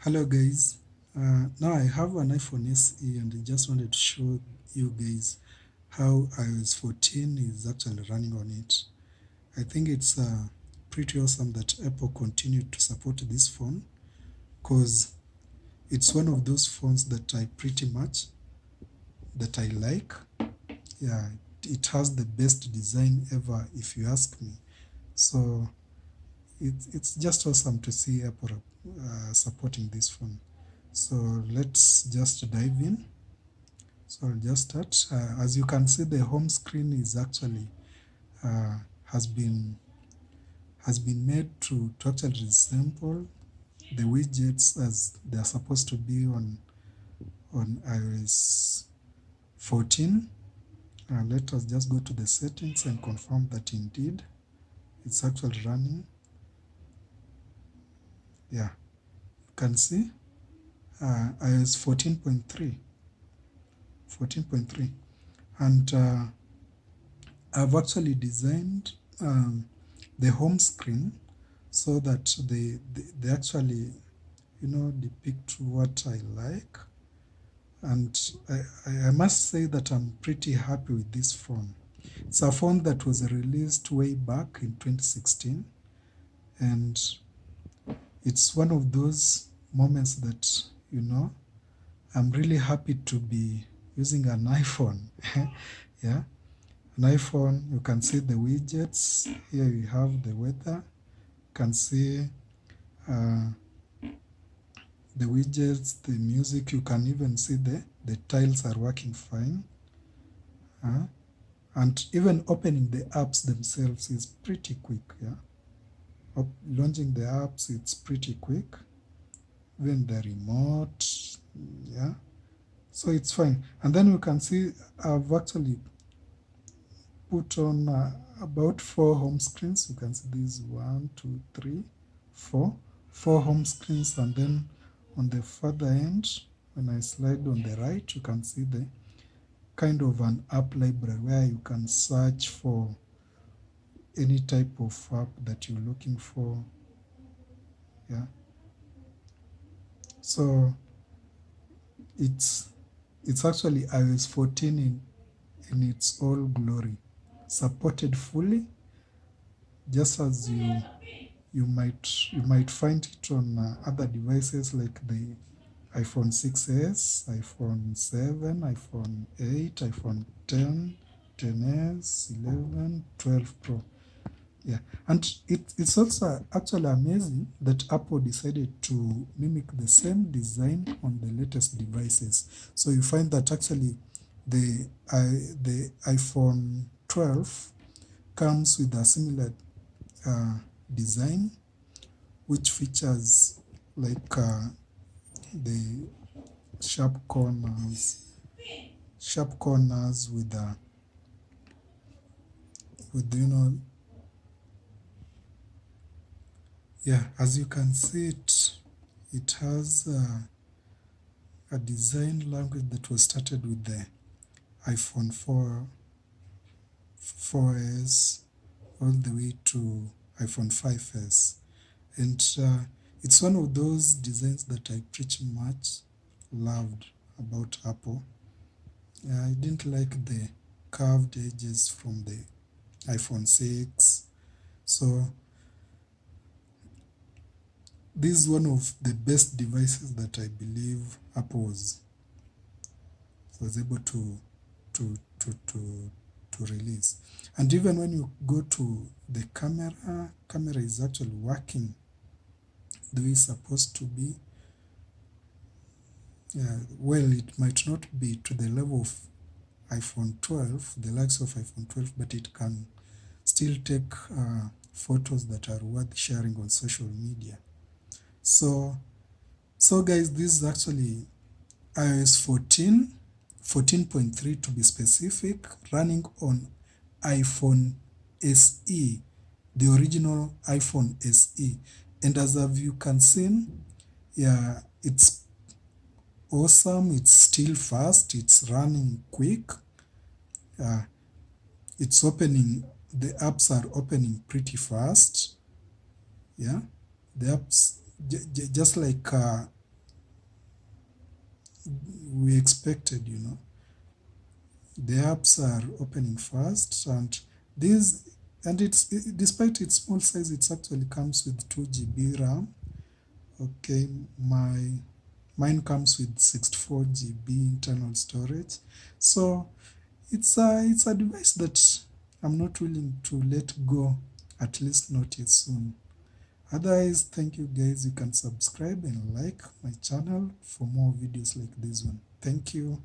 Hello guys, now I have an iPhone SE and I just wanted to show you guys how iOS 14 is actually running on it. I think it's pretty awesome that Apple continued to support this phone because it's one of those phones that I pretty much that I like. Yeah, it has the best design ever if you ask me. So it's just awesome to see Apple supporting this phone. So let's just dive in. So I'll just start. As you can see, the home screen is actually uh, has been has been made to actually resemble the widgets as they are supposed to be on iOS 14. Let us just go to the settings and confirm that indeed it's actually running. Yeah, you can see iOS 14.3, 14.3, and I've actually designed the home screen so that they actually, depict what I like. And I must say that I'm pretty happy with this phone. It's a phone that was released way back in 2016, and it's one of those moments that, I'm really happy to be using an iPhone. Yeah, an iPhone, you can see the widgets. Here you have the weather. You can see uh, the widgets, the music. You can even see the tiles are working fine. And even opening the apps themselves is pretty quick. Yeah, launching the apps, it's pretty quick. Even the remote, yeah. So it's fine. And then you can see I've actually put on about 4 home screens. You can see these 1, 2, 3, 4 home screens, and then on the further end, when I slide on the right, you can see the kind of an app library where you can search for any type of app that you're looking for. Yeah, so it's actually iOS 14 in its all glory, supported fully, just as you might find it on other devices like the iPhone 6s, iPhone 7, iPhone 8, iPhone 10, 10s, 11, 12 Pro. Yeah, and it's also actually amazing that Apple decided to mimic the same design on the latest devices. So you find that actually the iPhone 12 comes with a similar uh, design, which features like the sharp corners with yeah, as you can see it has a design language that was started with the iPhone 4s all the way to iPhone 5s. And it's one of those designs that I pretty much loved about Apple. I didn't like the curved edges from the iPhone 6. So this is one of the best devices that I believe Apple was able to to to to release. And even when you go to the camera is actually working the way it's supposed to be. Well, it might not be to the level of iPhone 12, the likes of iPhone 12, but it can still take photos that are worth sharing on social media. So guys, this is actually iOS 14, 14.3 to be specific, running on iPhone SE, the original iPhone SE. And as you can see, yeah, it's awesome. It's still fast. It's running quick. It's opening. The apps are opening pretty fast. Yeah, the apps just like we expected, you know. The apps are opening fast, and this and it's despite its small size, it actually comes with 2 GB RAM. Okay, mine comes with 64 GB internal storage. So it's a device that I'm not willing to let go, at least not yet soon. Otherwise, thank you guys. You can subscribe and like my channel for more videos like this one. Thank you.